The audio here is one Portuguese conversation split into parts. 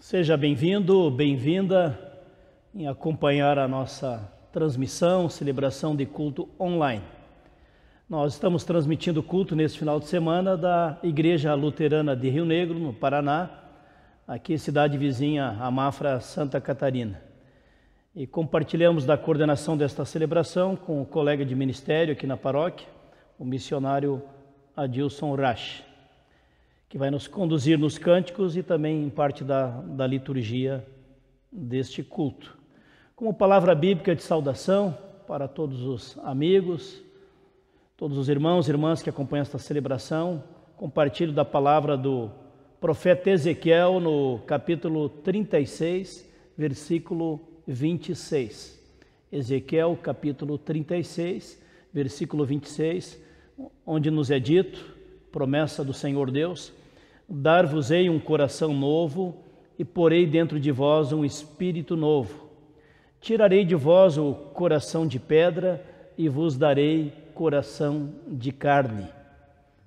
Seja bem-vindo, bem-vinda em acompanhar a nossa transmissão, celebração de culto online. Nós estamos transmitindo o culto neste final de semana da Igreja Luterana de Rio Negro, no Paraná, aqui cidade vizinha a Mafra, Santa Catarina. E compartilhamos da coordenação desta celebração com o colega de ministério aqui na paróquia, o missionário Adilson Rasch, que vai nos conduzir nos cânticos e também em parte da liturgia deste culto. Como palavra bíblica de saudação para todos os amigos, todos os irmãos e irmãs que acompanham esta celebração, compartilho da palavra do profeta Ezequiel no capítulo 36, versículo 26. Ezequiel, capítulo 36, versículo 26, onde nos é dito, promessa do Senhor Deus: dar-vos-ei um coração novo e porei dentro de vós um espírito novo. Tirarei de vós o coração de pedra e vos darei coração de carne.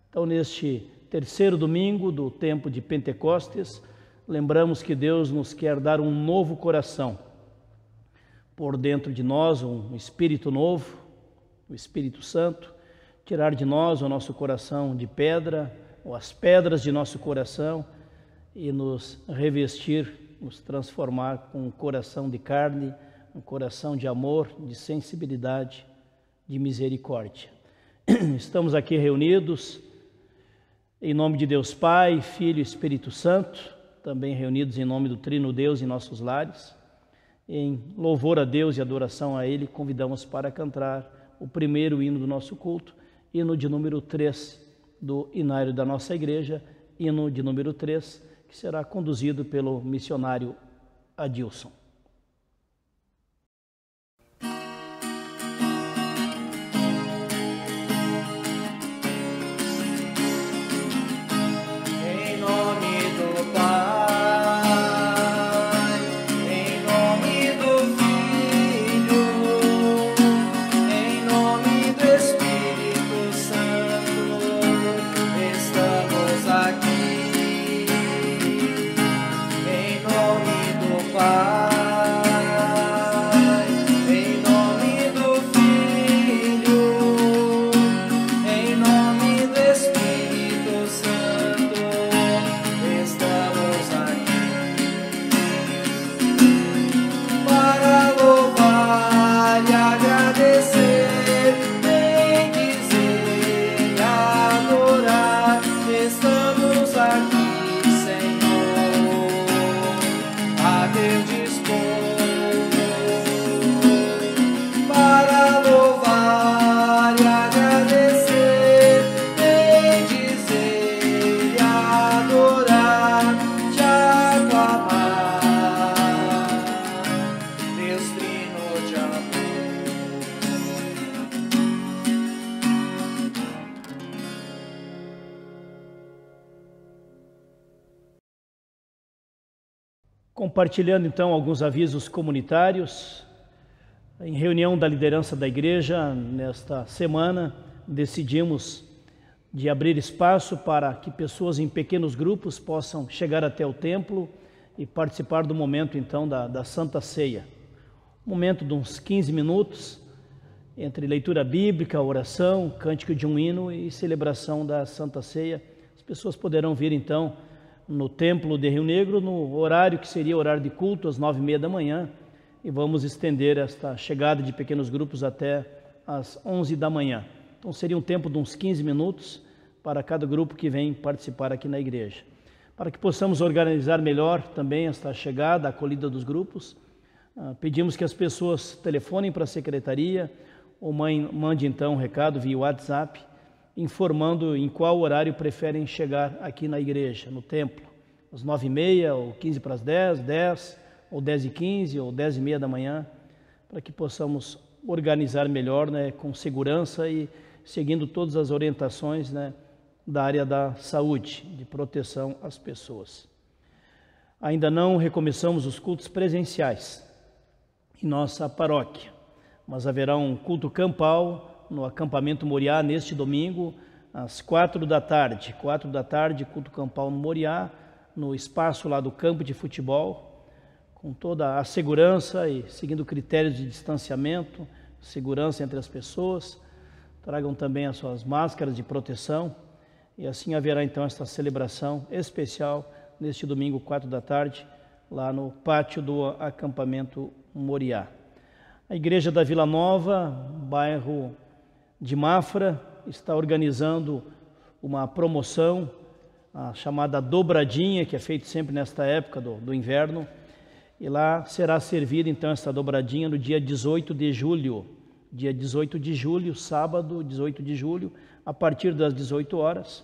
Então, neste terceiro domingo do tempo de Pentecostes, lembramos que Deus nos quer dar um novo coração. Por dentro de nós um espírito novo, o Espírito Santo, tirar de nós o nosso coração de pedra, ou as pedras de nosso coração, e nos revestir, nos transformar com um coração de carne, um coração de amor, de sensibilidade, de misericórdia. Estamos aqui reunidos em nome de Deus Pai, Filho e Espírito Santo, também reunidos em nome do Trino Deus em nossos lares. Em louvor a Deus e adoração a Ele, convidamos para cantar o primeiro hino do nosso culto, hino de número 3 do inário da nossa igreja, hino de número 3, que será conduzido pelo missionário Adilson. Compartilhando então alguns avisos comunitários. Em reunião da liderança da igreja, nesta semana, decidimos de abrir espaço para que pessoas em pequenos grupos possam chegar até o templo e participar do momento então da Santa Ceia. Um momento de uns 15 minutos, entre leitura bíblica, oração, cântico de um hino e celebração da Santa Ceia. As pessoas poderão vir então no Templo de Rio Negro, no horário que seria o horário de culto, às 9h30 da manhã, e vamos estender esta chegada de pequenos grupos até às 11 da manhã. Então seria um tempo de uns 15 minutos para cada grupo que vem participar aqui na igreja. Para que possamos organizar melhor também esta chegada, a acolhida dos grupos, pedimos que as pessoas telefonem para a secretaria ou mande então um recado via WhatsApp, informando em qual horário preferem chegar aqui na igreja, no templo, às 9h30, ou 15 para as 10, 10, ou 10h15, ou 10h30 da manhã, para que possamos organizar melhor, com segurança e seguindo todas as orientações, da área da saúde, de proteção às pessoas. Ainda não recomeçamos os cultos presenciais em nossa paróquia, mas haverá um culto campal no acampamento Moriá neste domingo, às 4 da tarde. 4 da tarde, culto campal no Moriá, no espaço lá do campo de futebol, com toda a segurança e seguindo critérios de distanciamento, segurança entre as pessoas. Tragam também as suas máscaras de proteção e assim haverá então esta celebração especial neste domingo, 4 da tarde, lá no pátio do acampamento Moriá. A Igreja da Vila Nova, bairro de Mafra, está organizando uma promoção, a chamada dobradinha, que é feita sempre nesta época do inverno, e lá será servida então esta dobradinha no dia 18 de julho, dia 18 de julho, sábado, 18 de julho, a partir das 18 horas.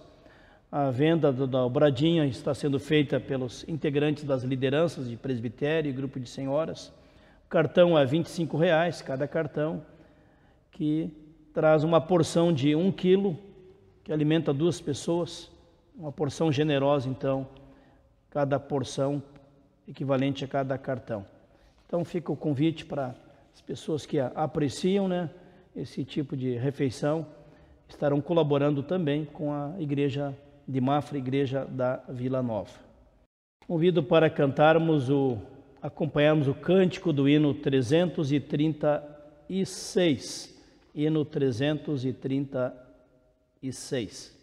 A venda da dobradinha está sendo feita pelos integrantes das lideranças de presbitério e grupo de senhoras. O cartão é R$25, cada cartão, que traz uma porção de 1 quilo, que alimenta 2 pessoas, uma porção generosa, então, cada porção equivalente a cada cartão. Então fica o convite para as pessoas que apreciam, né, esse tipo de refeição, estarão colaborando também com a Igreja de Mafra, Igreja da Vila Nova. Convido para acompanharmos o cântico do hino 336, hino 336.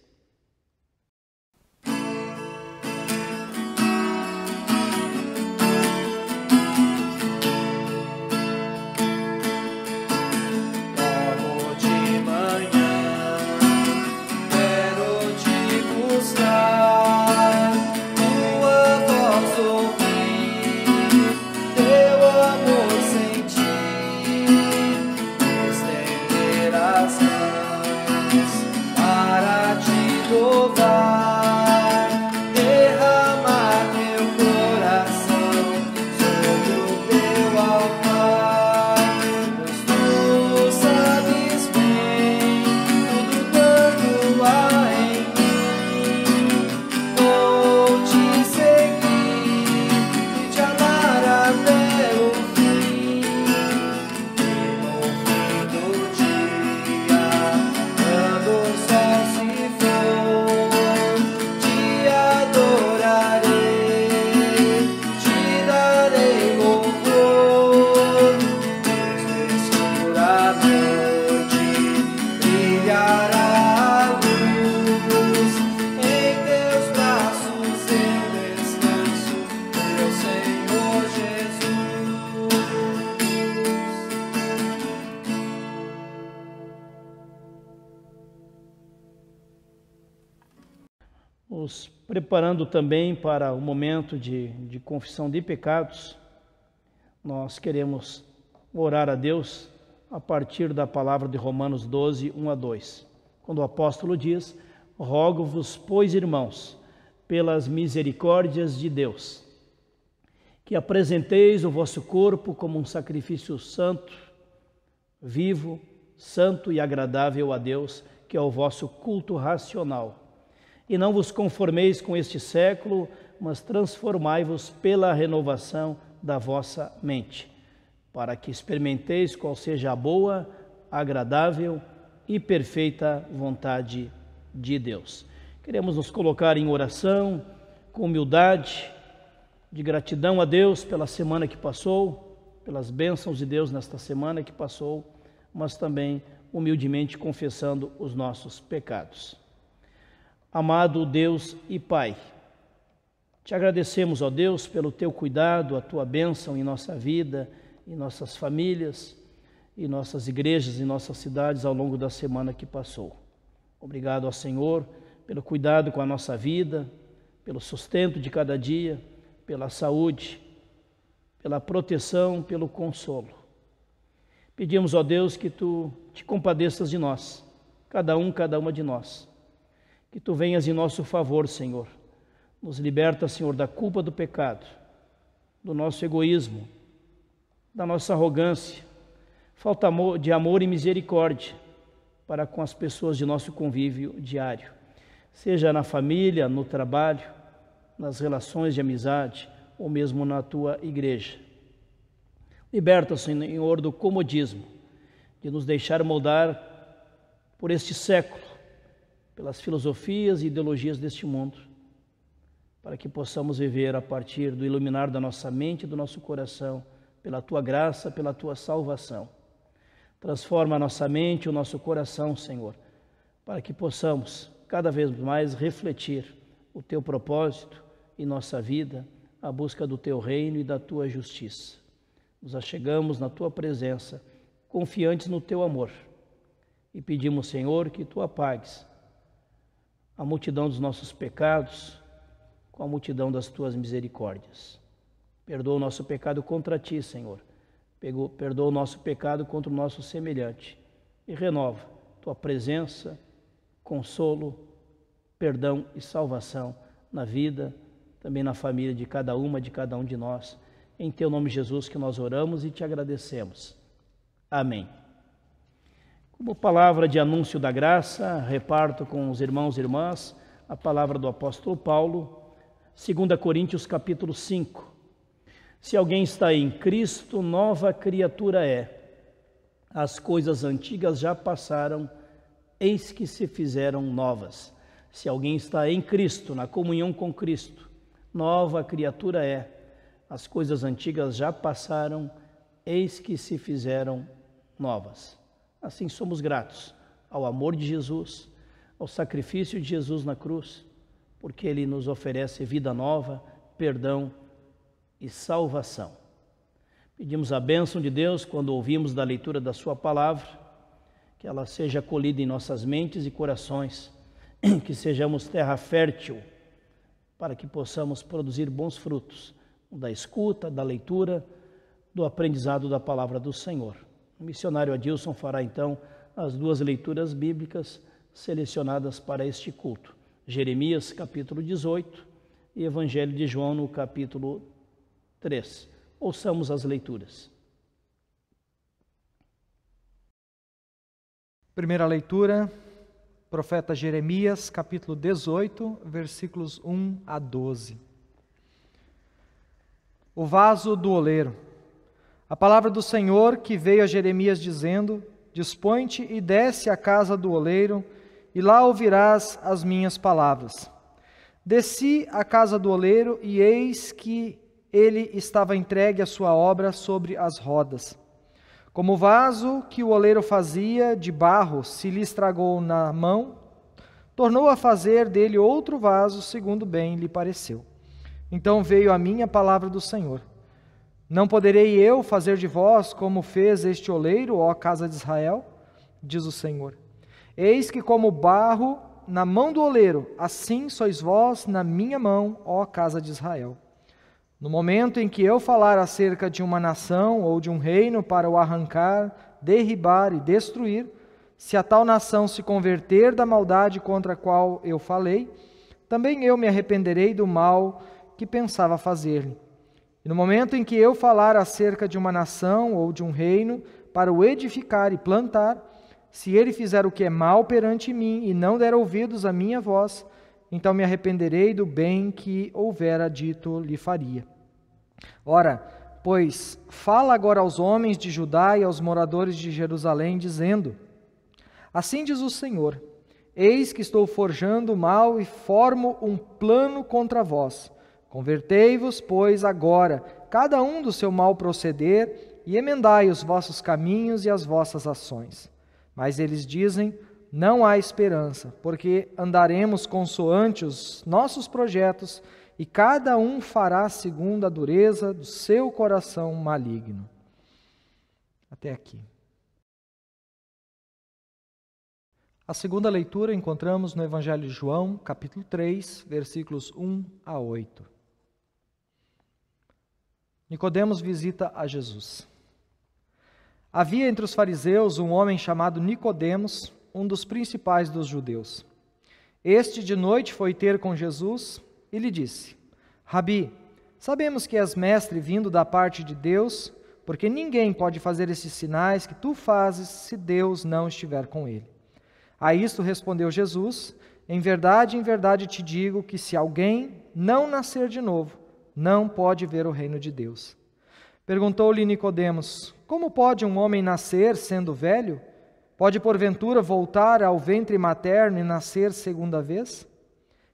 Nos preparando também para o momento de confissão de pecados, nós queremos orar a Deus a partir da palavra de Romanos 12, 1 a 2, quando o apóstolo diz: rogo-vos, pois, irmãos, pelas misericórdias de Deus, que apresenteis o vosso corpo como um sacrifício santo, vivo, santo e agradável a Deus, que é o vosso culto racional. E não vos conformeis com este século, mas transformai-vos pela renovação da vossa mente, para que experimenteis qual seja a boa, agradável e perfeita vontade de Deus. Queremos nos colocar em oração, com humildade, de gratidão a Deus pela semana que passou, pelas bênçãos de Deus nesta semana que passou, mas também humildemente confessando os nossos pecados. Amado Deus e Pai, te agradecemos, ó Deus, pelo teu cuidado, a tua bênção em nossa vida, em nossas famílias, em nossas igrejas, em nossas cidades ao longo da semana que passou. Obrigado ao Senhor pelo cuidado com a nossa vida, pelo sustento de cada dia, pela saúde, pela proteção, pelo consolo. Pedimos, ó Deus, que tu te compadeças de nós, cada uma de nós. Que tu venhas em nosso favor, Senhor. Nos liberta, Senhor, da culpa do pecado, do nosso egoísmo, da nossa arrogância, falta de amor e misericórdia para com as pessoas de nosso convívio diário, seja na família, no trabalho, nas relações de amizade ou mesmo na tua igreja. Liberta, Senhor, do comodismo, de nos deixar moldar por este século, pelas filosofias e ideologias deste mundo, para que possamos viver a partir do iluminar da nossa mente e do nosso coração, pela Tua graça, pela Tua salvação. Transforma a nossa mente e o nosso coração, Senhor, para que possamos cada vez mais refletir o Teu propósito em nossa vida, a busca do Teu reino e da Tua justiça. Nos achegamos na Tua presença, confiantes no Teu amor, e pedimos, Senhor, que Tu apagues a multidão dos nossos pecados com a multidão das Tuas misericórdias. Perdoa o nosso pecado contra Ti, Senhor. Perdoa o nosso pecado contra o nosso semelhante e renova Tua presença, consolo, perdão e salvação na vida, também na família de cada um de nós. Em Teu nome, Jesus, que nós oramos e Te agradecemos. Amém. Como palavra de anúncio da graça, reparto com os irmãos e irmãs a palavra do apóstolo Paulo, 2 Coríntios capítulo 5. Se alguém está em Cristo, nova criatura é. As coisas antigas já passaram, eis que se fizeram novas. Se alguém está em Cristo, na comunhão com Cristo, nova criatura é. As coisas antigas já passaram, eis que se fizeram novas. Assim somos gratos ao amor de Jesus, ao sacrifício de Jesus na cruz, porque Ele nos oferece vida nova, perdão e salvação. Pedimos a bênção de Deus quando ouvimos da leitura da Sua palavra, que ela seja acolhida em nossas mentes e corações, que sejamos terra fértil, para que possamos produzir bons frutos da escuta, da leitura, do aprendizado da palavra do Senhor. O missionário Adilson fará então as duas leituras bíblicas selecionadas para este culto. Jeremias capítulo 18 e Evangelho de João no capítulo 3. Ouçamos as leituras. Primeira leitura, profeta Jeremias, capítulo 18, versículos 1 a 12. O vaso do oleiro. A palavra do Senhor que veio a Jeremias dizendo: Dispõe-te e desce à casa do oleiro, e lá ouvirás as minhas palavras. Desci à casa do oleiro, e eis que ele estava entregue à sua obra sobre as rodas. Como o vaso que o oleiro fazia de barro se lhe estragou na mão, tornou a fazer dele outro vaso, segundo bem lhe pareceu. Então veio a mim a palavra do Senhor: Não poderei eu fazer de vós como fez este oleiro, ó casa de Israel? Diz o Senhor. Eis que como barro na mão do oleiro, assim sois vós na minha mão, ó casa de Israel. No momento em que eu falar acerca de uma nação ou de um reino para o arrancar, derribar e destruir, se a tal nação se converter da maldade contra a qual eu falei, também eu me arrependerei do mal que pensava fazer-lhe. E no momento em que eu falar acerca de uma nação ou de um reino para o edificar e plantar, se ele fizer o que é mal perante mim e não der ouvidos à minha voz, então me arrependerei do bem que houvera dito lhe faria. Ora, pois, fala agora aos homens de Judá e aos moradores de Jerusalém, dizendo: Assim diz o Senhor, eis que estou forjando o mal e formo um plano contra vós. Convertei-vos, pois, agora, cada um do seu mau proceder, e emendai os vossos caminhos e as vossas ações. Mas eles dizem: não há esperança, porque andaremos consoante os nossos projetos, e cada um fará segundo a dureza do seu coração maligno. Até aqui. A segunda leitura encontramos no Evangelho de João, capítulo 3, versículos 1 a 8. Nicodemos visita a Jesus. Havia entre os fariseus um homem chamado Nicodemos, um dos principais dos judeus. Este de noite foi ter com Jesus e lhe disse: Rabi, sabemos que és mestre vindo da parte de Deus, porque ninguém pode fazer esses sinais que tu fazes se Deus não estiver com ele. A isto respondeu Jesus: em verdade te digo que se alguém não nascer de novo, não pode ver o reino de Deus. Perguntou-lhe Nicodemos: como pode um homem nascer sendo velho? Pode porventura voltar ao ventre materno e nascer segunda vez?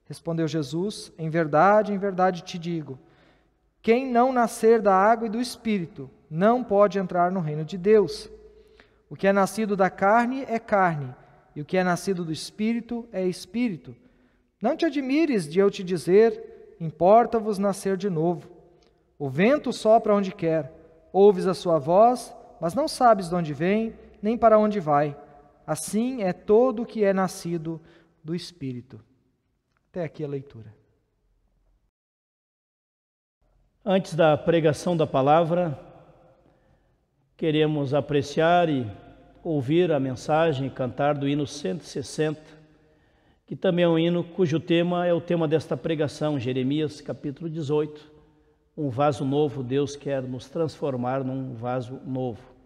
Respondeu Jesus: em verdade te digo, quem não nascer da água e do Espírito não pode entrar no reino de Deus. O que é nascido da carne é carne, e o que é nascido do Espírito é Espírito. Não te admires de eu te dizer, importa-vos nascer de novo. O vento sopra onde quer, ouves a sua voz, mas não sabes de onde vem, nem para onde vai. Assim é todo o que é nascido do Espírito. Até aqui a leitura. Antes da pregação da palavra, queremos apreciar e ouvir a mensagem e cantar do hino 160, que também é um hino cujo tema é o tema desta pregação, Jeremias capítulo 18. Um vaso novo, Deus quer nos transformar num vaso novo.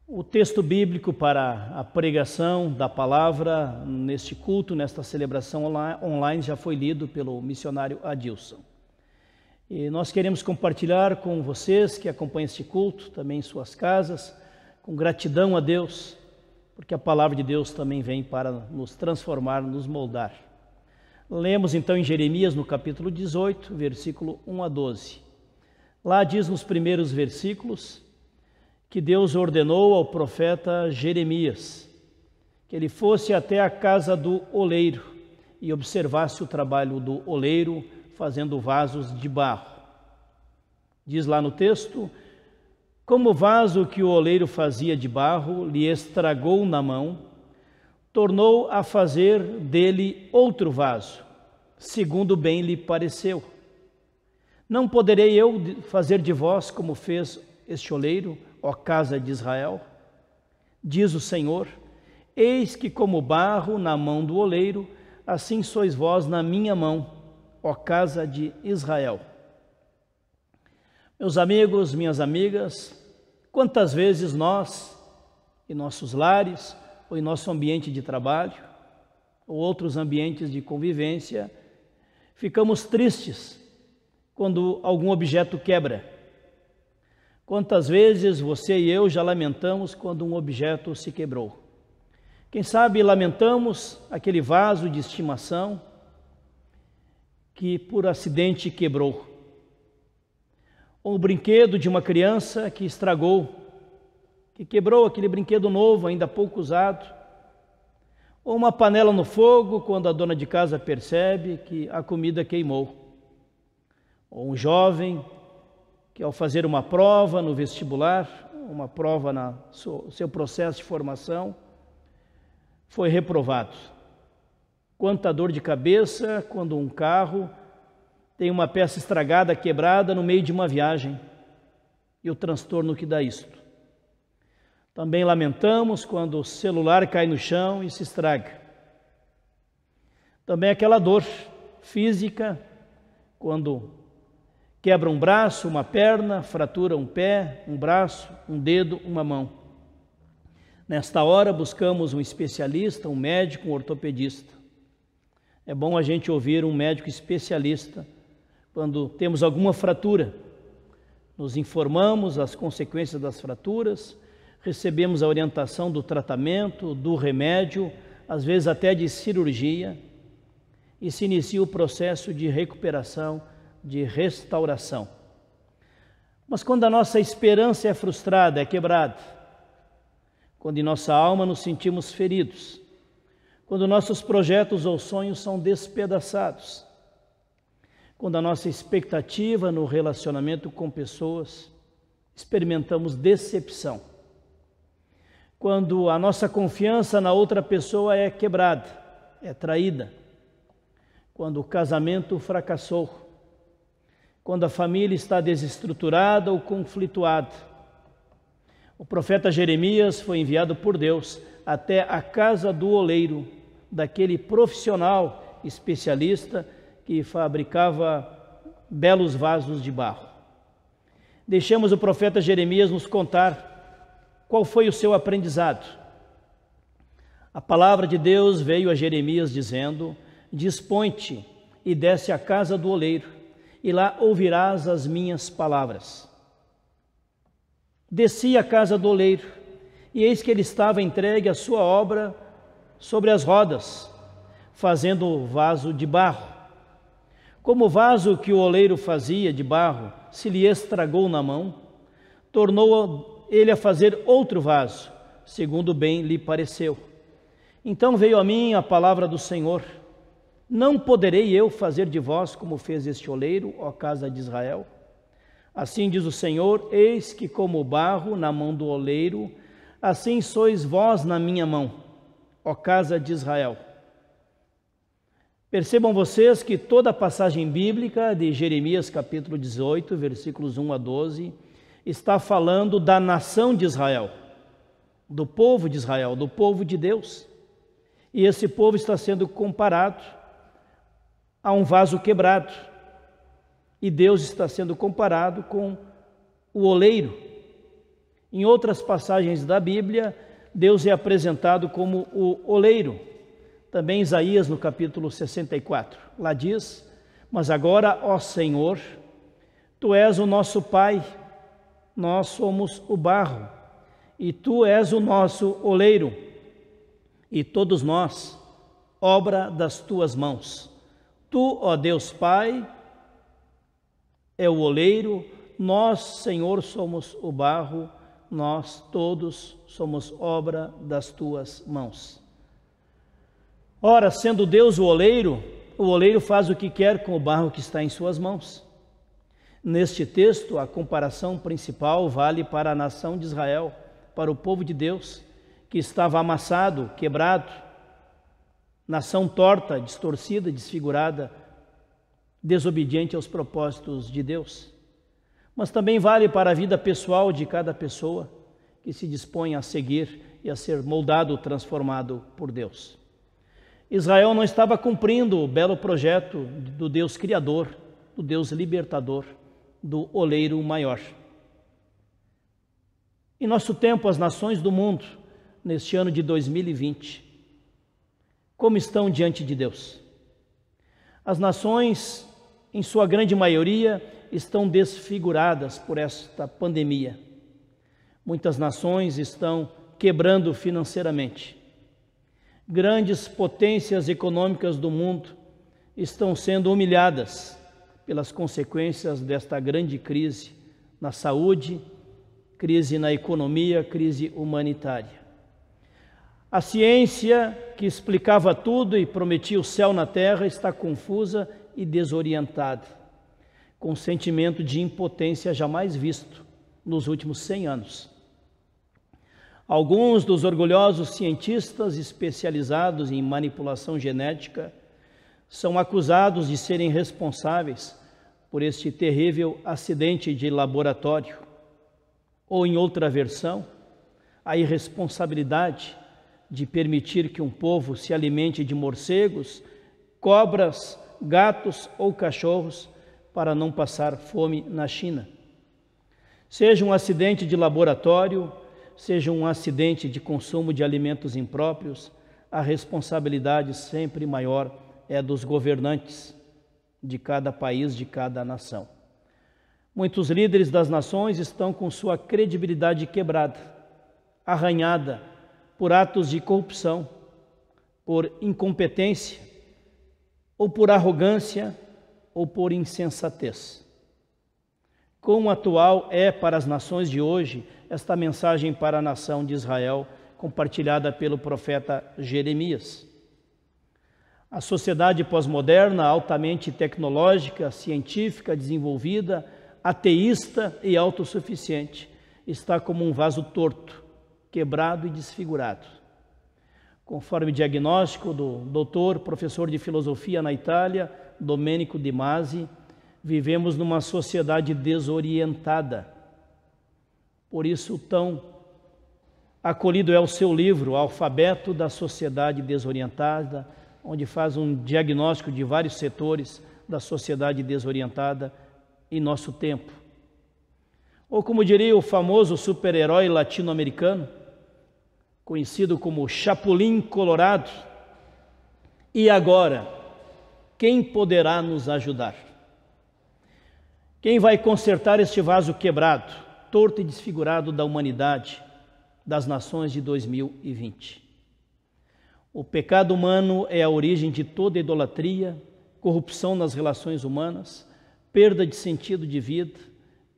O texto bíblico para a pregação da palavra neste culto, nesta celebração online, já foi lido pelo missionário Adilson. E nós queremos compartilhar com vocês que acompanham este culto, também em suas casas, com gratidão a Deus, porque a palavra de Deus também vem para nos transformar, nos moldar. Lemos então em Jeremias, no capítulo 18, versículo 1 a 12. Lá diz nos primeiros versículos que Deus ordenou ao profeta Jeremias que ele fosse até a casa do oleiro e observasse o trabalho do oleiro fazendo vasos de barro. Diz lá no texto: como o vaso que o oleiro fazia de barro lhe estragou na mão, tornou a fazer dele outro vaso, segundo bem lhe pareceu. Não poderei eu fazer de vós como fez este oleiro, ó casa de Israel? Diz o Senhor: eis que como barro na mão do oleiro, assim sois vós na minha mão, ó casa de Israel. Meus amigos, minhas amigas, quantas vezes nós, em nossos lares, ou em nosso ambiente de trabalho, ou outros ambientes de convivência, ficamos tristes quando algum objeto quebra. Quantas vezes você e eu já lamentamos quando um objeto se quebrou? Quem sabe lamentamos aquele vaso de estimação que por acidente quebrou, ou o brinquedo de uma criança que estragou, que quebrou aquele brinquedo novo, ainda pouco usado, ou uma panela no fogo quando a dona de casa percebe que a comida queimou, ou um jovem que ao fazer uma prova no vestibular, uma prova no seu processo de formação, foi reprovado. Quanta dor de cabeça quando um carro tem uma peça estragada, quebrada no meio de uma viagem, e o transtorno que dá isto. Também lamentamos quando o celular cai no chão e se estraga. Também aquela dor física quando quebra um braço, uma perna, fratura um pé, um braço, um dedo, uma mão. Nesta hora buscamos um especialista, um médico, um ortopedista. É bom a gente ouvir um médico especialista quando temos alguma fratura. Nos informamos as consequências das fraturas, recebemos a orientação do tratamento, do remédio, às vezes até de cirurgia, e se inicia o processo de recuperação, de restauração. Mas quando a nossa esperança é frustrada, é quebrada, quando em nossa alma nos sentimos feridos, quando nossos projetos ou sonhos são despedaçados, quando a nossa expectativa no relacionamento com pessoas, experimentamos decepção, quando a nossa confiança na outra pessoa é quebrada, é traída, quando o casamento fracassou, quando a família está desestruturada ou conflituada. O profeta Jeremias foi enviado por Deus até a casa do oleiro, daquele profissional especialista que fabricava belos vasos de barro. Deixamos o profeta Jeremias nos contar qual foi o seu aprendizado. A palavra de Deus veio a Jeremias dizendo: dispõe-te e desce à casa do oleiro, e lá ouvirás as minhas palavras. Desci à casa do oleiro, e eis que ele estava entregue à sua obra sobre as rodas, fazendo o vaso de barro. Como o vaso que o oleiro fazia de barro se lhe estragou na mão, tornou ele a fazer outro vaso, segundo bem lhe pareceu. Então veio a mim a palavra do Senhor: não poderei eu fazer de vós como fez este oleiro, ó casa de Israel? Assim diz o Senhor: eis que como o barro na mão do oleiro, assim sois vós na minha mão, ó casa de Israel. Percebam vocês que toda a passagem bíblica de Jeremias capítulo 18, versículos 1 a 12, está falando da nação de Israel, do povo de Israel, do povo de Deus. E esse povo está sendo comparado a um vaso quebrado. E Deus está sendo comparado com o oleiro. Em outras passagens da Bíblia, Deus é apresentado como o oleiro. Também Isaías, no capítulo 64, lá diz: mas agora, ó Senhor, Tu és o nosso Pai, nós somos o barro, e Tu és o nosso oleiro, e todos nós, obra das Tuas mãos. Tu, ó Deus Pai, é o oleiro, nós, Senhor, somos o barro, nós todos somos obra das Tuas mãos. Ora, sendo Deus o oleiro faz o que quer com o barro que está em suas mãos. Neste texto, a comparação principal vale para a nação de Israel, para o povo de Deus, que estava amassado, quebrado, nação torta, distorcida, desfigurada, desobediente aos propósitos de Deus. Mas também vale para a vida pessoal de cada pessoa que se dispõe a seguir e a ser moldado, transformado por Deus. Israel não estava cumprindo o belo projeto do Deus Criador, do Deus Libertador, do oleiro maior. Em nosso tempo, as nações do mundo, neste ano de 2020, como estão diante de Deus? As nações, em sua grande maioria, estão desfiguradas por esta pandemia. Muitas nações estão quebrando financeiramente. Grandes potências econômicas do mundo estão sendo humilhadas pelas consequências desta grande crise na saúde, crise na economia, crise humanitária. A ciência, que explicava tudo e prometia o céu na terra, está confusa e desorientada, com um sentimento de impotência jamais visto nos últimos 100 anos. Alguns dos orgulhosos cientistas especializados em manipulação genética são acusados de serem responsáveis por este terrível acidente de laboratório. Ou, em outra versão, a irresponsabilidade de permitir que um povo se alimente de morcegos, cobras, gatos ou cachorros para não passar fome na China. Seja um acidente de laboratório, seja um acidente de consumo de alimentos impróprios, a responsabilidade sempre maior é dos governantes de cada país, de cada nação. Muitos líderes das nações estão com sua credibilidade quebrada arranhada por atos de corrupção, por incompetência, ou por arrogância, ou por insensatez. Quão atual é para as nações de hoje esta mensagem para a nação de Israel, compartilhada pelo profeta Jeremias. A sociedade pós-moderna, altamente tecnológica, científica, desenvolvida, ateísta e autossuficiente, está como um vaso torto, quebrado e desfigurado. Conforme o diagnóstico do doutor, professor de filosofia na Itália, Domenico De Masi, vivemos numa sociedade desorientada. Por isso, tão acolhido é o seu livro, O Alfabeto da Sociedade Desorientada, onde faz um diagnóstico de vários setores da sociedade desorientada em nosso tempo. Ou como diria o famoso super-herói latino-americano, conhecido como Chapulin Colorado, e agora, quem poderá nos ajudar? Quem vai consertar este vaso quebrado, torto e desfigurado da humanidade, das nações de 2020? O pecado humano é a origem de toda idolatria, corrupção nas relações humanas, perda de sentido de vida,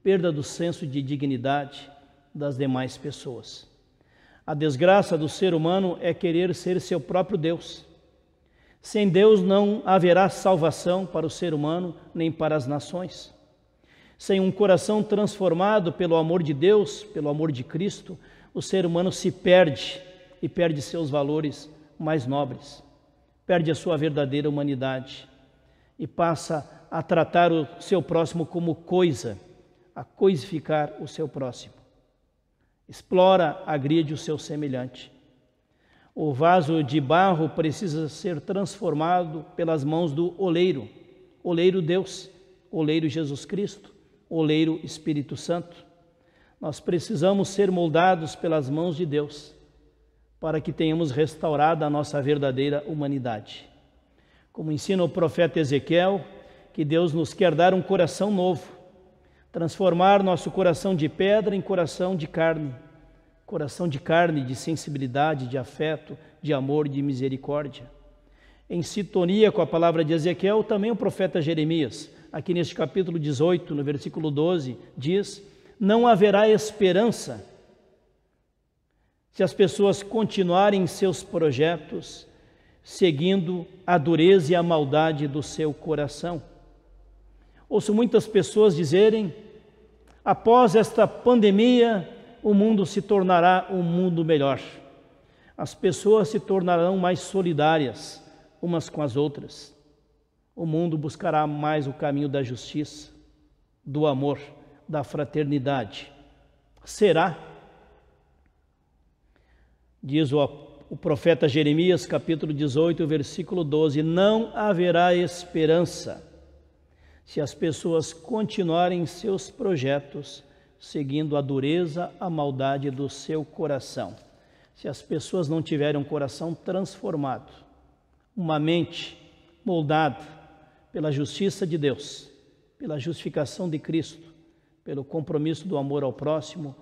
perda do senso de dignidade das demais pessoas. A desgraça do ser humano é querer ser seu próprio Deus. Sem Deus não haverá salvação para o ser humano nem para as nações. Sem um coração transformado pelo amor de Deus, pelo amor de Cristo, o ser humano se perde e perde seus valores mais nobres, perde a sua verdadeira humanidade e passa a tratar o seu próximo como coisa, a coisificar o seu próximo. Explora, agride o seu semelhante. O vaso de barro precisa ser transformado pelas mãos do oleiro, oleiro Deus, oleiro Jesus Cristo, oleiro Espírito Santo. Nós precisamos ser moldados pelas mãos de Deus para que tenhamos restaurado a nossa verdadeira humanidade. Como ensina o profeta Ezequiel, que Deus nos quer dar um coração novo, transformar nosso coração de pedra em coração de carne, de sensibilidade, de afeto, de amor, de misericórdia. Em sintonia com a palavra de Ezequiel, também o profeta Jeremias, aqui neste capítulo 18, no versículo 12, diz: não haverá esperança se as pessoas continuarem em seus projetos, seguindo a dureza e a maldade do seu coração. Ouço muitas pessoas dizerem: após esta pandemia, o mundo se tornará um mundo melhor. As pessoas se tornarão mais solidárias umas com as outras. O mundo buscará mais o caminho da justiça, do amor, da fraternidade. Será? Diz o profeta Jeremias, capítulo 18, versículo 12: não haverá esperança se as pessoas continuarem em seus projetos, seguindo a dureza, a maldade do seu coração. Se as pessoas não tiverem um coração transformado, uma mente moldada pela justiça de Deus, pela justificação de Cristo, pelo compromisso do amor ao próximo,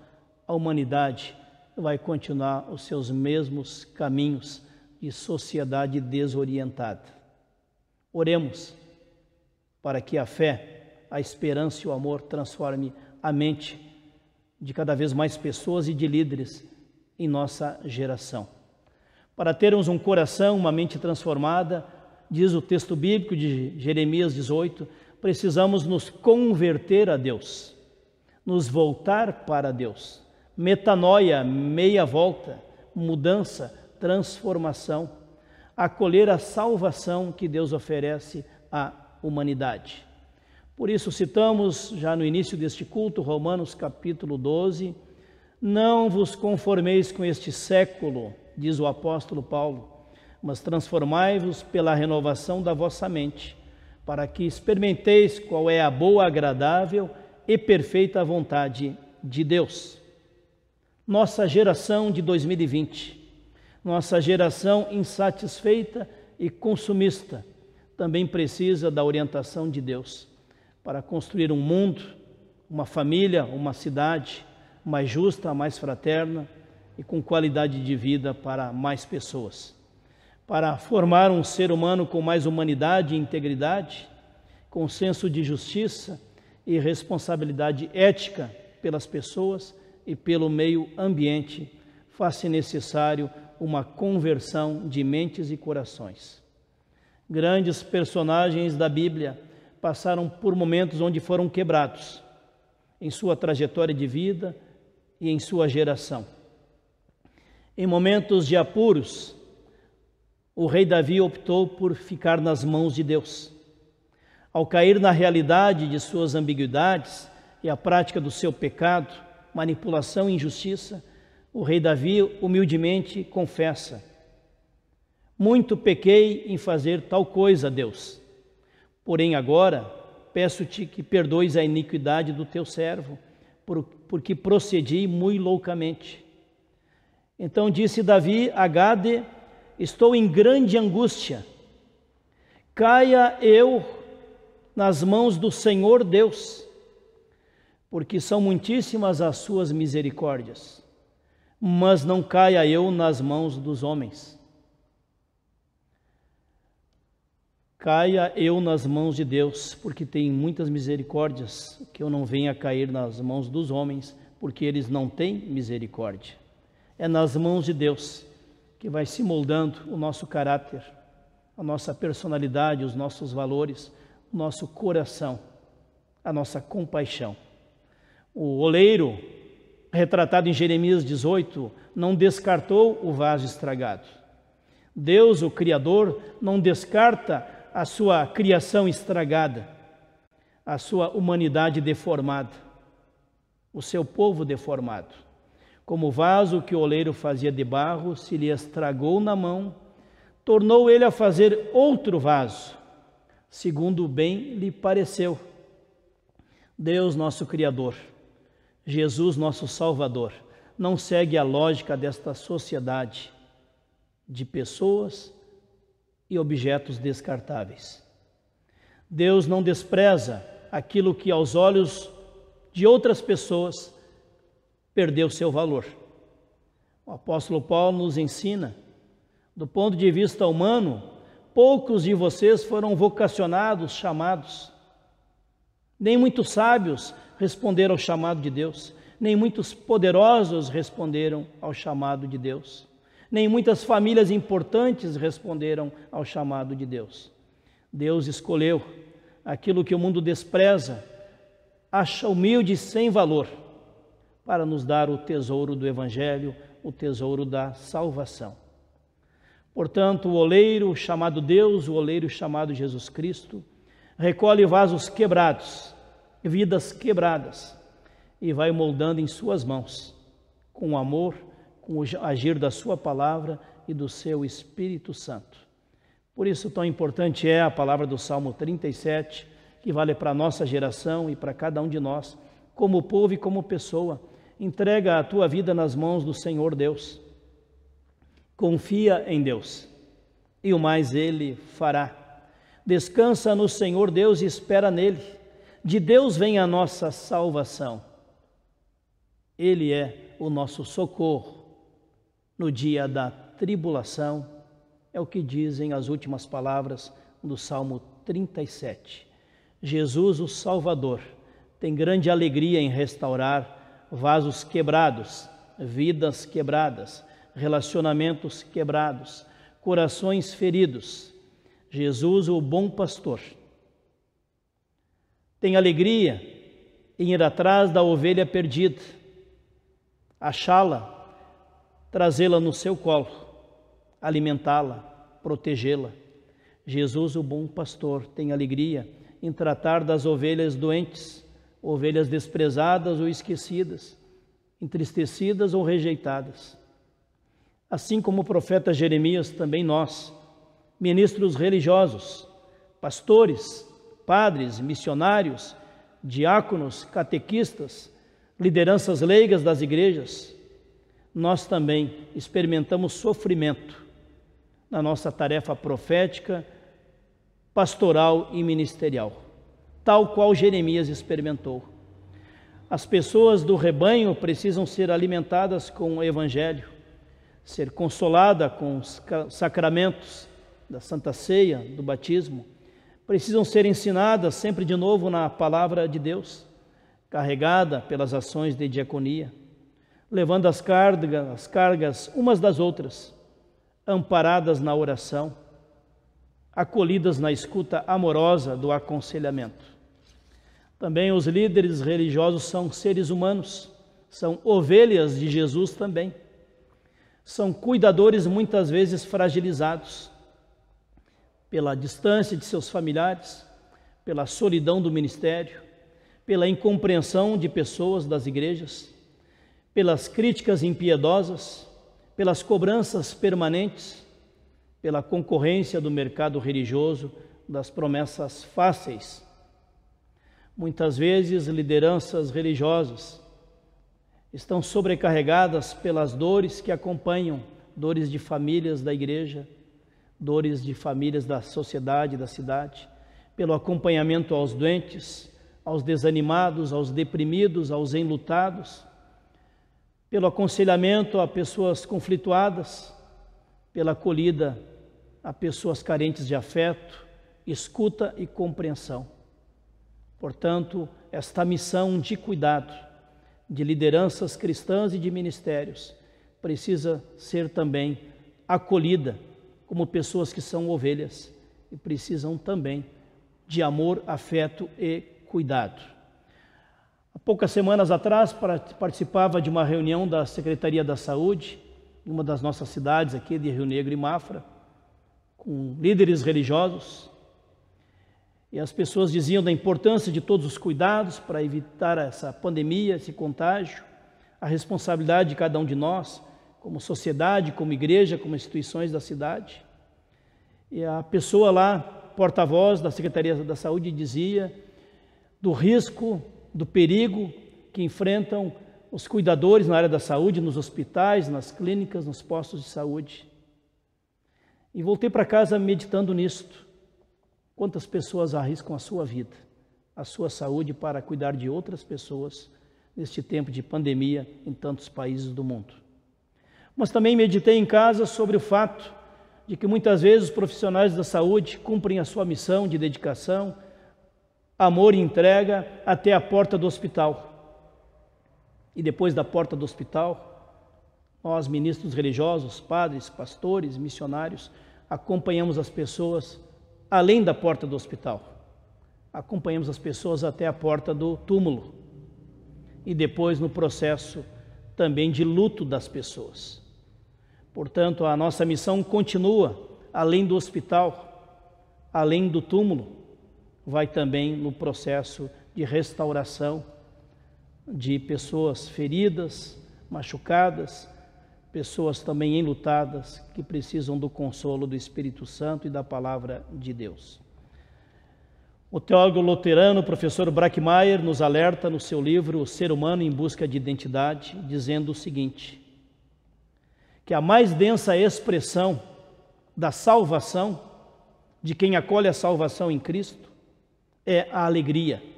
a humanidade vai continuar os seus mesmos caminhos de sociedade desorientada. Oremos para que a fé, a esperança e o amor transforme a mente de cada vez mais pessoas e de líderes em nossa geração. Para termos um coração, uma mente transformada, diz o texto bíblico de Jeremias 18, precisamos nos converter a Deus, nos voltar para Deus. Metanoia, meia volta, mudança, transformação, acolher a salvação que Deus oferece à humanidade. Por isso citamos já no início deste culto, Romanos capítulo 12, não vos conformeis com este século, diz o apóstolo Paulo, mas transformai-vos pela renovação da vossa mente, para que experimenteis qual é a boa, agradável e perfeita vontade de Deus. Nossa geração de 2020, nossa geração insatisfeita e consumista, também precisa da orientação de Deus para construir um mundo, uma família, uma cidade mais justa, mais fraterna e com qualidade de vida para mais pessoas, para formar um ser humano com mais humanidade e integridade, com senso de justiça e responsabilidade ética pelas pessoas e pelo meio ambiente, faz-se necessário uma conversão de mentes e corações. Grandes personagens da Bíblia passaram por momentos onde foram quebrados em sua trajetória de vida e em sua geração. Em momentos de apuros, o rei Davi optou por ficar nas mãos de Deus. Ao cair na realidade de suas ambiguidades e a prática do seu pecado, manipulação e injustiça, o rei Davi humildemente confessa: muito pequei em fazer tal coisa, Deus. Porém agora peço-te que perdoes a iniquidade do teu servo, porque procedi muito loucamente. Então disse Davi a Gade: estou em grande angústia. Caia eu nas mãos do Senhor Deus, porque são muitíssimas as suas misericórdias, mas não caia eu nas mãos dos homens. Caia eu nas mãos de Deus, porque tem muitas misericórdias, que eu não venha cair nas mãos dos homens, porque eles não têm misericórdia. É nas mãos de Deus que vai se moldando o nosso caráter, a nossa personalidade, os nossos valores, o nosso coração, a nossa compaixão. O oleiro, retratado em Jeremias 18, não descartou o vaso estragado. Deus, o Criador, não descarta a sua criação estragada, a sua humanidade deformada, o seu povo deformado. Como o vaso que o oleiro fazia de barro, se lhe estragou na mão, tornou ele a fazer outro vaso, segundo bem lhe pareceu. Deus, nosso Criador, Jesus, nosso Salvador, não segue a lógica desta sociedade de pessoas e objetos descartáveis. Deus não despreza aquilo que aos olhos de outras pessoas perdeu seu valor. O apóstolo Paulo nos ensina: do ponto de vista humano, poucos de vocês foram vocacionados, chamados. Nem muitos sábios responderam ao chamado de Deus, nem muitos poderosos responderam ao chamado de Deus, nem muitas famílias importantes responderam ao chamado de Deus. Deus escolheu aquilo que o mundo despreza, acha humilde e sem valor, para nos dar o tesouro do Evangelho, o tesouro da salvação. Portanto, o oleiro chamado Deus, o oleiro chamado Jesus Cristo, recolhe vasos quebrados, vidas quebradas, e vai moldando em suas mãos, com amor, com o agir da sua palavra e do seu Espírito Santo. Por isso tão importante é a palavra do Salmo 37, que vale para a nossa geração e para cada um de nós, como povo e como pessoa. Entrega a tua vida nas mãos do Senhor Deus. Confia em Deus, e o mais Ele fará. Descansa no Senhor Deus e espera nele. De Deus vem a nossa salvação. Ele é o nosso socorro no dia da tribulação. É o que dizem as últimas palavras do Salmo 37. Jesus, o Salvador, tem grande alegria em restaurar vasos quebrados, vidas quebradas, relacionamentos quebrados, corações feridos. Jesus, o bom pastor, tem alegria em ir atrás da ovelha perdida, achá-la, trazê-la no seu colo, alimentá-la, protegê-la. Jesus, o bom pastor, tem alegria em tratar das ovelhas doentes, ovelhas desprezadas ou esquecidas, entristecidas ou rejeitadas. Assim como o profeta Jeremias, também nós, ministros religiosos, pastores, padres, missionários, diáconos, catequistas, lideranças leigas das igrejas, nós também experimentamos sofrimento na nossa tarefa profética, pastoral e ministerial, tal qual Jeremias experimentou. As pessoas do rebanho precisam ser alimentadas com o Evangelho, ser consolada com os sacramentos da Santa Ceia, do batismo. Precisam ser ensinadas sempre de novo na palavra de Deus, carregada pelas ações de diaconia, levando as cargas umas das outras, amparadas na oração, acolhidas na escuta amorosa do aconselhamento. Também os líderes religiosos são seres humanos, são ovelhas de Jesus também. São cuidadores muitas vezes fragilizados pela distância de seus familiares, pela solidão do ministério, pela incompreensão de pessoas das igrejas, pelas críticas impiedosas, pelas cobranças permanentes, pela concorrência do mercado religioso, das promessas fáceis. Muitas vezes, lideranças religiosas estão sobrecarregadas pelas dores que acompanham, dores de famílias da igreja, dores de famílias da sociedade, da cidade, pelo acompanhamento aos doentes, aos desanimados, aos deprimidos, aos enlutados, pelo aconselhamento a pessoas conflituadas, pela acolhida a pessoas carentes de afeto, escuta e compreensão. Portanto, esta missão de cuidado de lideranças cristãs e de ministérios precisa ser também acolhida como pessoas que são ovelhas e precisam também de amor, afeto e cuidado. Há poucas semanas atrás participava de uma reunião da Secretaria da Saúde, em uma das nossas cidades aqui de Rio Negro e Mafra, com líderes religiosos. E as pessoas diziam da importância de todos os cuidados para evitar essa pandemia, esse contágio, a responsabilidade de cada um de nós, como sociedade, como igreja, como instituições da cidade. E a pessoa lá, porta-voz da Secretaria da Saúde, dizia do risco, do perigo que enfrentam os cuidadores na área da saúde, nos hospitais, nas clínicas, nos postos de saúde. E voltei para casa meditando nisto. Quantas pessoas arriscam a sua vida, a sua saúde para cuidar de outras pessoas neste tempo de pandemia em tantos países do mundo. Mas também meditei em casa sobre o fato de que muitas vezes os profissionais da saúde cumprem a sua missão de dedicação, amor e entrega até a porta do hospital. E depois da porta do hospital, nós, ministros religiosos, padres, pastores, missionários, acompanhamos as pessoas além da porta do hospital. Acompanhamos as pessoas até a porta do túmulo e depois no processo também de luto das pessoas. Portanto, a nossa missão continua além do hospital, além do túmulo, vai também no processo de restauração de pessoas feridas, machucadas, pessoas também enlutadas que precisam do consolo do Espírito Santo e da palavra de Deus. O teólogo luterano, professor Brackmeier, nos alerta no seu livro O Ser Humano em Busca de Identidade, dizendo o seguinte, que a mais densa expressão da salvação, de quem acolhe a salvação em Cristo, é a alegria.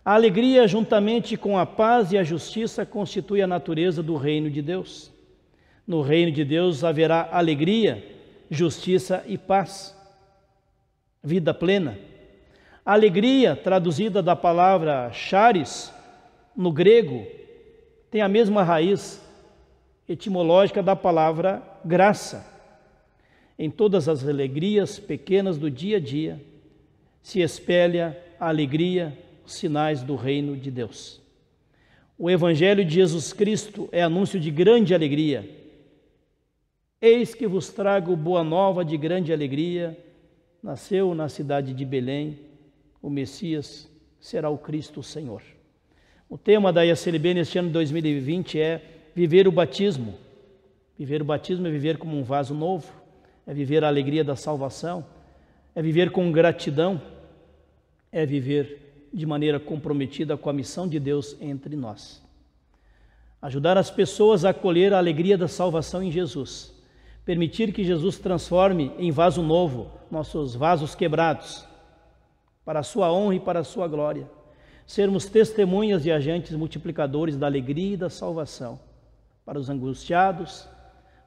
A alegria, juntamente com a paz e a justiça, constitui a natureza do reino de Deus. No reino de Deus haverá alegria, justiça e paz, vida plena. A alegria, traduzida da palavra charis, no grego, tem a mesma raiz etimológica da palavra graça. Em todas as alegrias pequenas do dia a dia, se espelha a alegria, os sinais do reino de Deus. O Evangelho de Jesus Cristo é anúncio de grande alegria. Eis que vos trago boa nova de grande alegria. Nasceu na cidade de Belém, o Messias será o Cristo o Senhor. O tema da IACLB neste ano de 2020 é viver o batismo. Viver o batismo é viver como um vaso novo, é viver a alegria da salvação, é viver com gratidão, é viver de maneira comprometida com a missão de Deus entre nós. Ajudar as pessoas a acolher a alegria da salvação em Jesus. Permitir que Jesus transforme em vaso novo nossos vasos quebrados, para a sua honra e para a sua glória. sermos testemunhas e agentes multiplicadores da alegria e da salvação para os angustiados,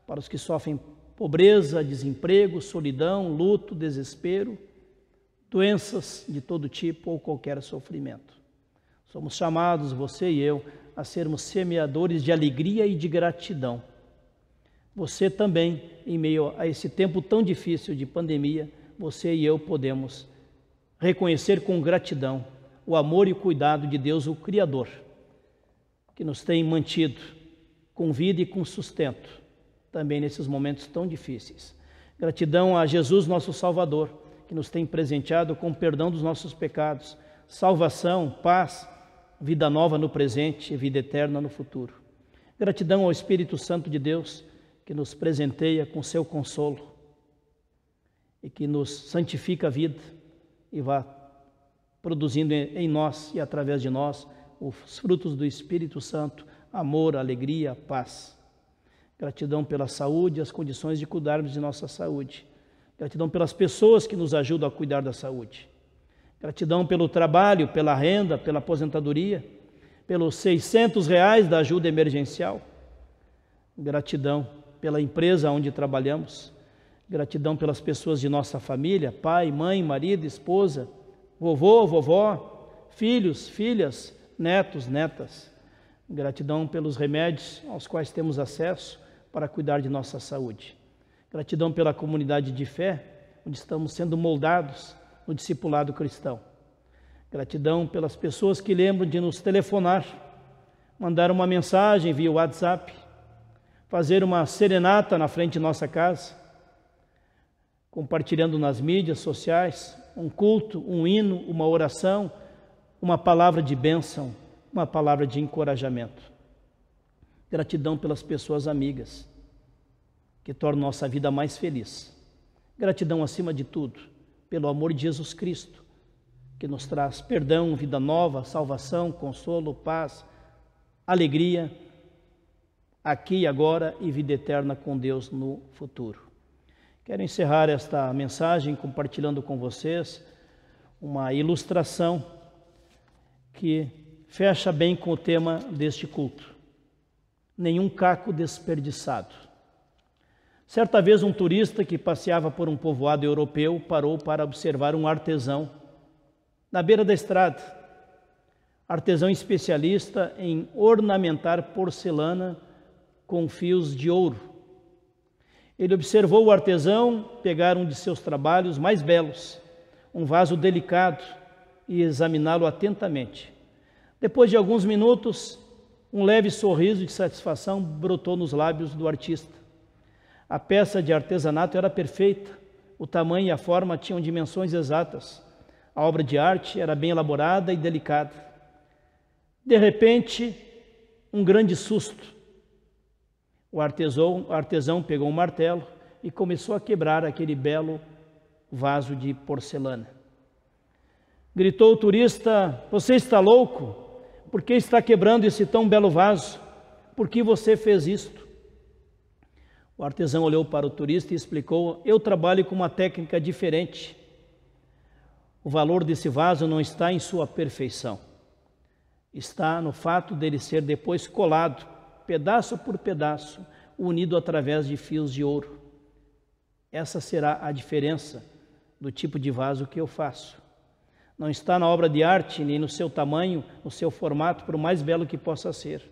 para os que sofrem pobreza, desemprego, solidão, luto, desespero, doenças de todo tipo ou qualquer sofrimento. Somos chamados, você e eu, a sermos semeadores de alegria e de gratidão. Você também, em meio a esse tempo tão difícil de pandemia, você e eu podemos reconhecer com gratidão o amor e o cuidado de Deus, o Criador, que nos tem mantido com vida e com sustento, também nesses momentos tão difíceis. Gratidão a Jesus, nosso Salvador, que nos tem presenteado com o perdão dos nossos pecados, salvação, paz, vida nova no presente e vida eterna no futuro. Gratidão ao Espírito Santo de Deus, que nos presenteia com seu consolo e que nos santifica a vida e vai produzindo em nós e através de nós os frutos do Espírito Santo, amor, alegria, paz. Gratidão pela saúde e as condições de cuidarmos de nossa saúde. Gratidão pelas pessoas que nos ajudam a cuidar da saúde. Gratidão pelo trabalho, pela renda, pela aposentadoria, pelos R$600 da ajuda emergencial. Gratidão pela empresa onde trabalhamos. Gratidão pelas pessoas de nossa família, pai, mãe, marido, esposa, vovô, vovó, filhos, filhas, netos, netas. Gratidão pelos remédios aos quais temos acesso para cuidar de nossa saúde. Gratidão pela comunidade de fé, onde estamos sendo moldados no discipulado cristão. Gratidão pelas pessoas que lembram de nos telefonar, mandar uma mensagem via WhatsApp, fazer uma serenata na frente de nossa casa, compartilhando nas mídias sociais um culto, um hino, uma oração, uma palavra de bênção, uma palavra de encorajamento. Gratidão pelas pessoas amigas, que tornam nossa vida mais feliz. Gratidão, acima de tudo, pelo amor de Jesus Cristo, que nos traz perdão, vida nova, salvação, consolo, paz, alegria, aqui e agora, e vida eterna com Deus no futuro. Quero encerrar esta mensagem compartilhando com vocês uma ilustração que fecha bem com o tema deste culto. Nenhum caco desperdiçado. Certa vez um turista que passeava por um povoado europeu parou para observar um artesão na beira da estrada. Artesão especialista em ornamentar porcelana com fios de ouro. Ele observou o artesão pegar um de seus trabalhos mais belos, um vaso delicado, e examiná-lo atentamente. Depois de alguns minutos, um leve sorriso de satisfação brotou nos lábios do artista. A peça de artesanato era perfeita, o tamanho e a forma tinham dimensões exatas. A obra de arte era bem elaborada e delicada. De repente, um grande susto. O artesão pegou um martelo e começou a quebrar aquele belo vaso de porcelana. Gritou o turista: "Você está louco? Por que está quebrando esse tão belo vaso? Por que você fez isto?" O artesão olhou para o turista e explicou: "Eu trabalho com uma técnica diferente. O valor desse vaso não está em sua perfeição. Está no fato dele ser depois colado, pedaço por pedaço, unido através de fios de ouro. Essa será a diferença do tipo de vaso que eu faço. Não está na obra de arte, nem no seu tamanho, no seu formato, por mais belo que possa ser.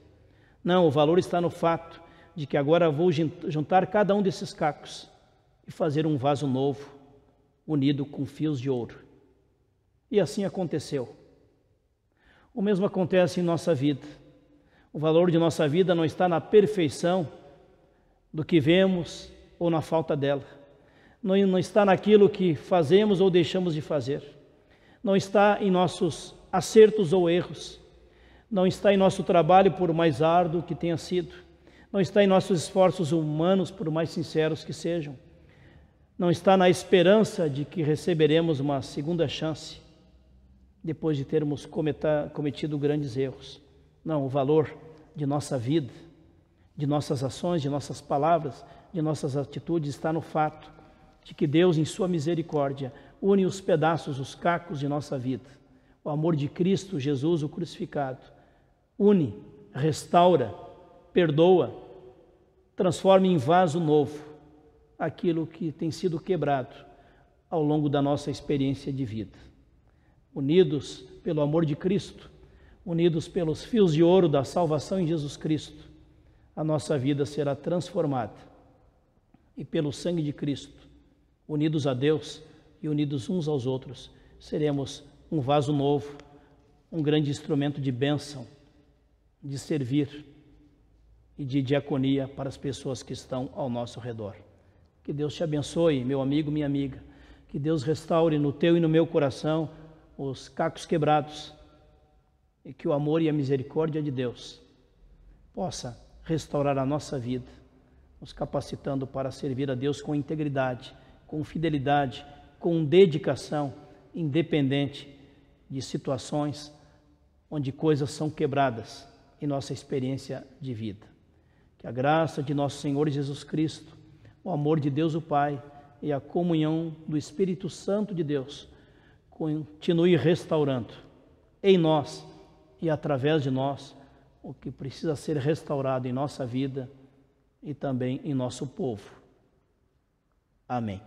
Não, o valor está no fato de que agora vou juntar cada um desses cacos e fazer um vaso novo, unido com fios de ouro." E assim aconteceu. O mesmo acontece em nossa vida. O valor de nossa vida não está na perfeição do que vemos ou na falta dela. Não está naquilo que fazemos ou deixamos de fazer. Não está em nossos acertos ou erros. Não está em nosso trabalho, por mais árduo que tenha sido. Não está em nossos esforços humanos, por mais sinceros que sejam. Não está na esperança de que receberemos uma segunda chance depois de termos cometido grandes erros. Não, o valor de nossa vida, de nossas ações, de nossas palavras, de nossas atitudes está no fato de que Deus, em sua misericórdia, une os pedaços, os cacos de nossa vida, O amor de Cristo Jesus, o crucificado, une, restaura, perdoa, transforma em vaso novo aquilo que tem sido quebrado ao longo da nossa experiência de vida. Unidos pelo amor de Cristo, unidos pelos fios de ouro da salvação em Jesus Cristo, a nossa vida será transformada. E pelo sangue de Cristo, unidos a Deus e unidos uns aos outros, seremos um vaso novo, um grande instrumento de bênção, de servir e de diaconia para as pessoas que estão ao nosso redor. Que Deus te abençoe, meu amigo, minha amiga. Que Deus restaure no teu e no meu coração os cacos quebrados e que o amor e a misericórdia de Deus possa restaurar a nossa vida, nos capacitando para servir a Deus com integridade, com fidelidade, com dedicação, independente de situações onde coisas são quebradas em nossa experiência de vida. Que a graça de nosso Senhor Jesus Cristo, o amor de Deus o Pai e a comunhão do Espírito Santo de Deus continue restaurando em nós e através de nós o que precisa ser restaurado em nossa vida e também em nosso povo. Amém.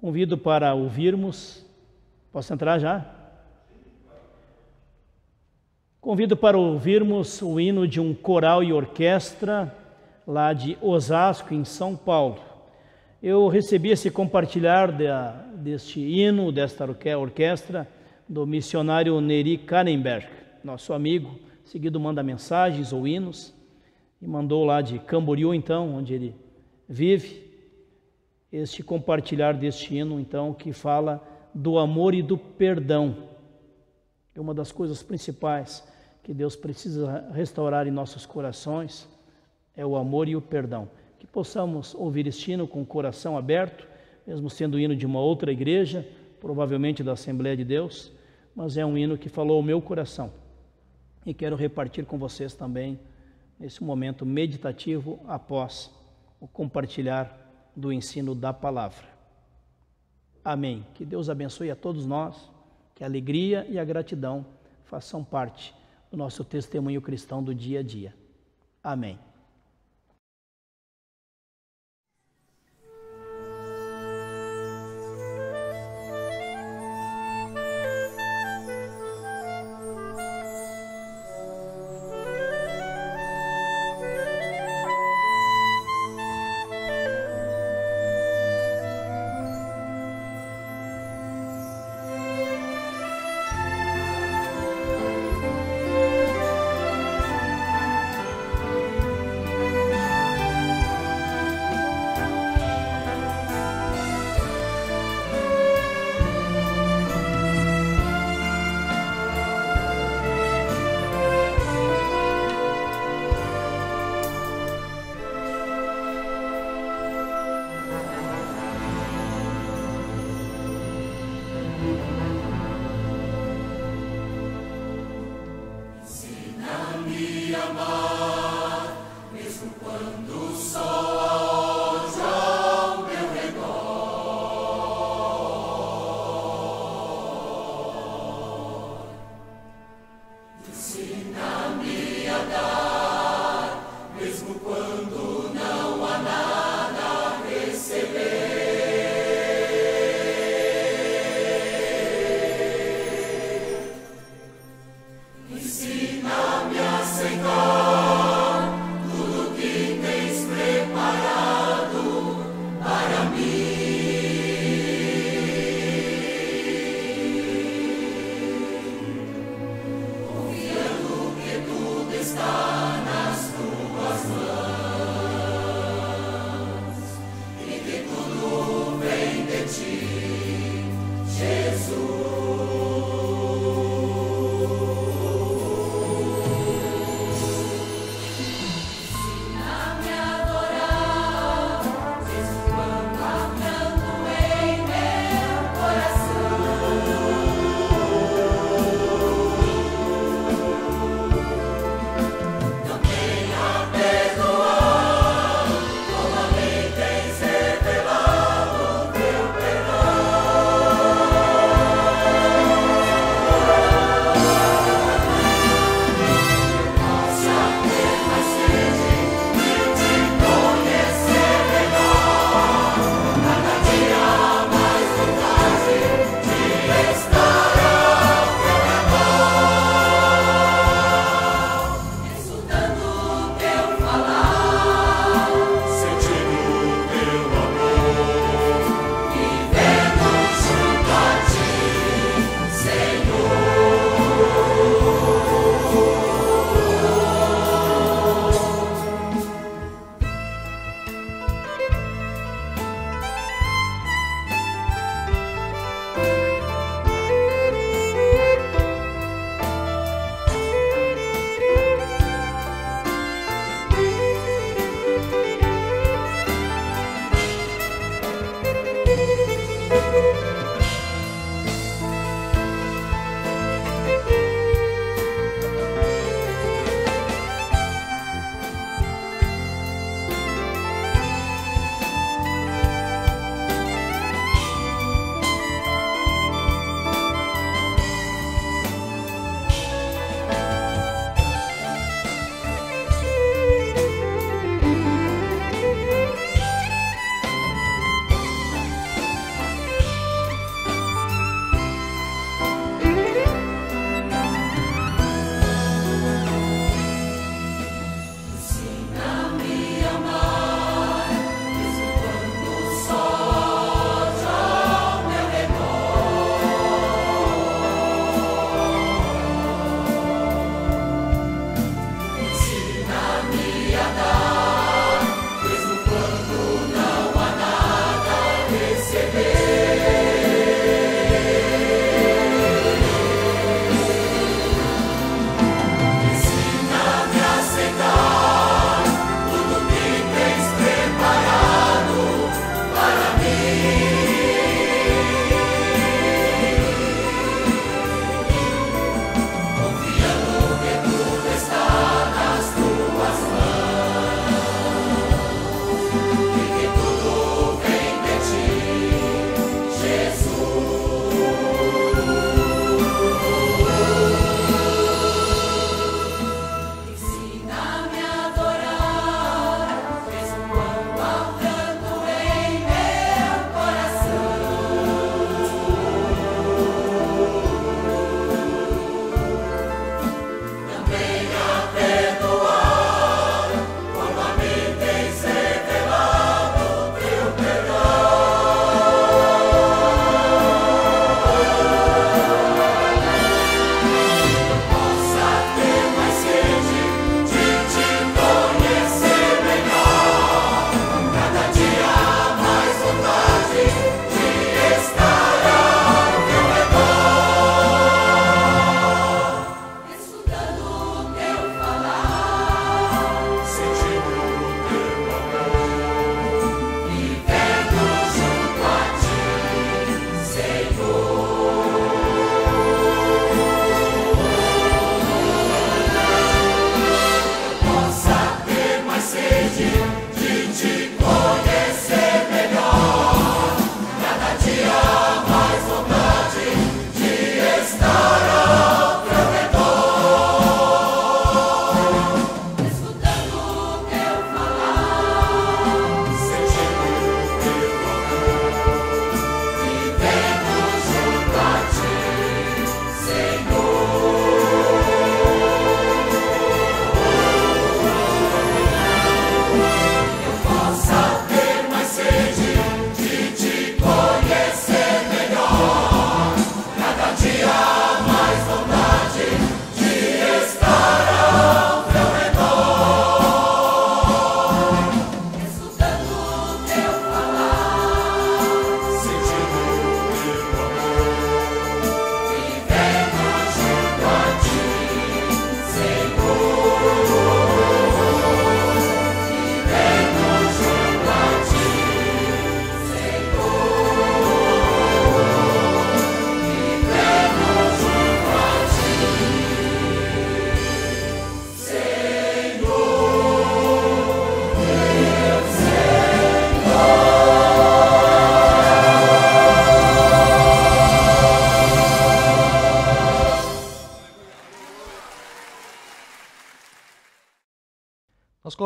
Convido para ouvirmos. Posso entrar já? Convido para ouvirmos o hino de um coral e orquestra lá de Osasco, em São Paulo. Eu recebi esse compartilhar deste hino, desta orquestra, do missionário Neri Kannenberg, nosso amigo, seguido manda mensagens ou hinos, e mandou lá de Camboriú, então, onde ele vive, este compartilhar deste hino, então, que fala do amor e do perdão. É uma das coisas principais que Deus precisa restaurar em nossos corações, é o amor e o perdão. Que possamos ouvir este hino com o coração aberto, mesmo sendo hino de uma outra igreja, provavelmente da Assembleia de Deus, mas é um hino que falou ao meu coração e quero repartir com vocês também nesse momento meditativo após o compartilhar do ensino da palavra. Amém. Que Deus abençoe a todos nós, que a alegria e a gratidão façam parte do nosso testemunho cristão do dia a dia. Amém.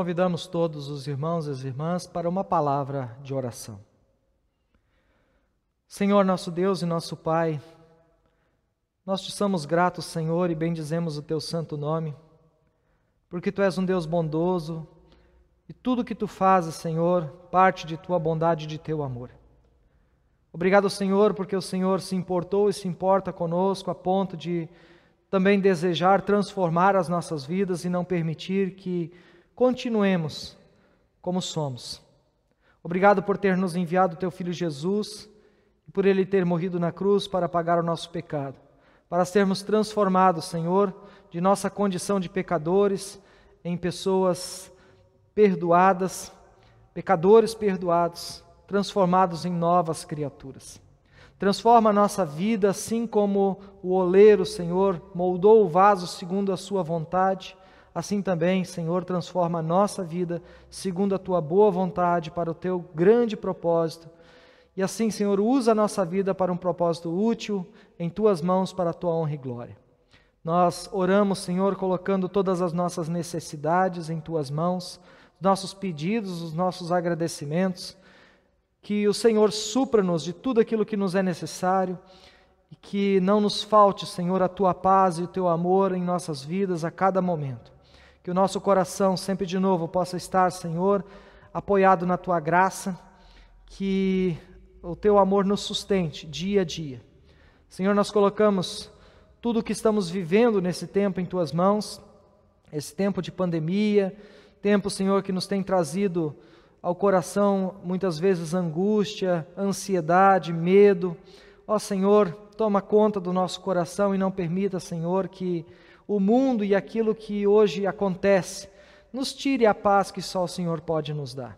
convidamos todos os irmãos e as irmãs para uma palavra de oração. Senhor, nosso Deus e nosso Pai, nós te somos gratos, Senhor, e bendizemos o teu santo nome, porque tu és um Deus bondoso e tudo que tu fazes, Senhor, parte de tua bondade e de teu amor. Obrigado, Senhor, porque o Senhor se importou e se importa conosco a ponto de também desejar transformar as nossas vidas e não permitir que continuemos como somos. Obrigado por ter nos enviado o teu Filho Jesus e por ele ter morrido na cruz para pagar o nosso pecado, para sermos transformados, Senhor, de nossa condição de pecadores em pessoas perdoadas, pecadores perdoados, transformados em novas criaturas. Transforma a nossa vida, assim como o oleiro, Senhor, moldou o vaso segundo a sua vontade, assim também, Senhor, transforma a nossa vida segundo a tua boa vontade para o teu grande propósito. E assim, Senhor, usa a nossa vida para um propósito útil em tuas mãos para a tua honra e glória. Nós oramos, Senhor, colocando todas as nossas necessidades em tuas mãos, nossos pedidos, os nossos agradecimentos, que o Senhor supra-nos de tudo aquilo que nos é necessário e que não nos falte, Senhor, a tua paz e o teu amor em nossas vidas a cada momento. Que o nosso coração sempre de novo possa estar, Senhor, apoiado na tua graça, que o teu amor nos sustente dia a dia. Senhor, nós colocamos tudo o que estamos vivendo nesse tempo em tuas mãos, esse tempo de pandemia, tempo, Senhor, que nos tem trazido ao coração muitas vezes angústia, ansiedade, medo. Ó Senhor, toma conta do nosso coração e não permita, Senhor, que o mundo e aquilo que hoje acontece nos tire a paz que só o Senhor pode nos dar.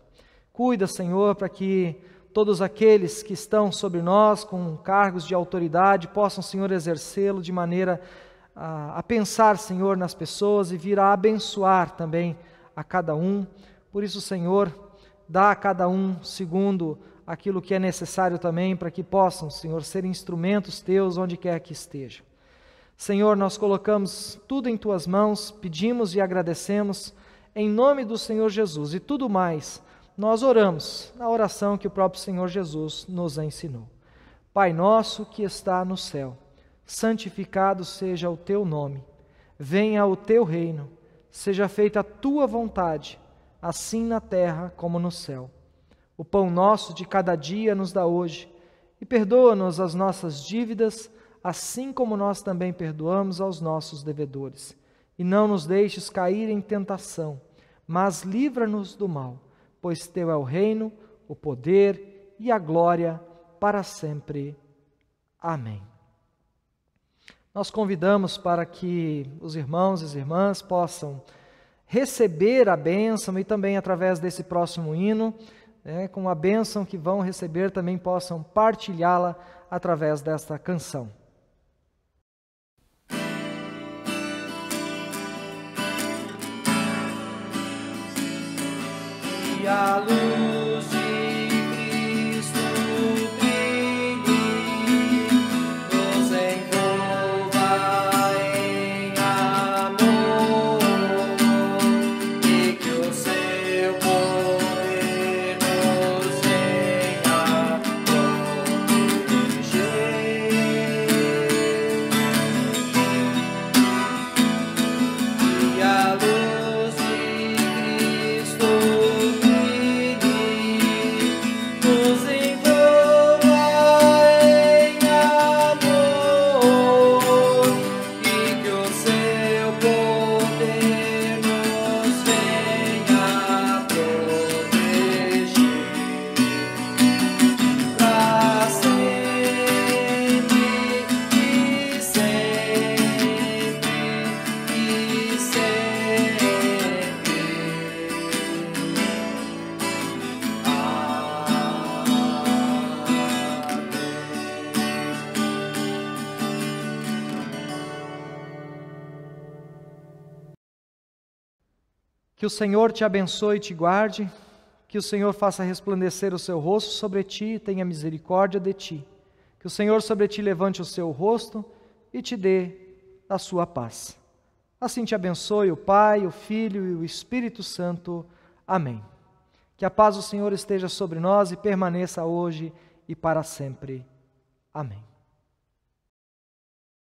Cuida, Senhor, para que todos aqueles que estão sobre nós com cargos de autoridade possam, Senhor, exercê-lo de maneira a pensar, Senhor, nas pessoas e vir a abençoar também a cada um. Por isso, Senhor, dá a cada um segundo aquilo que é necessário também para que possam, Senhor, ser instrumentos teus onde quer que estejam. Senhor, nós colocamos tudo em tuas mãos, pedimos e agradecemos em nome do Senhor Jesus e tudo mais nós oramos na oração que o próprio Senhor Jesus nos ensinou. Pai nosso que está no céu, santificado seja o teu nome, venha o teu reino, seja feita a tua vontade, assim na terra como no céu. O pão nosso de cada dia nos dá hoje, e perdoa-nos as nossas dívidas, assim como nós também perdoamos aos nossos devedores. E não nos deixes cair em tentação, mas livra-nos do mal, pois teu é o reino, o poder e a glória para sempre. Amém. Nós convidamos para que os irmãos e as irmãs possam receber a bênção e também através desse próximo hino, com a bênção que vão receber, também possam partilhá-la através desta canção. E a luz de Cristo brilhe, nos envolva em amor, e que o seu poder nos venha proteger. E a luz de Cristo Que o Senhor te abençoe e te guarde, que o Senhor faça resplandecer o seu rosto sobre ti e tenha misericórdia de ti. Que o Senhor sobre ti levante o seu rosto e te dê a sua paz. Assim te abençoe o Pai, o Filho e o Espírito Santo. Amém. Que a paz do Senhor esteja sobre nós e permaneça hoje e para sempre. Amém.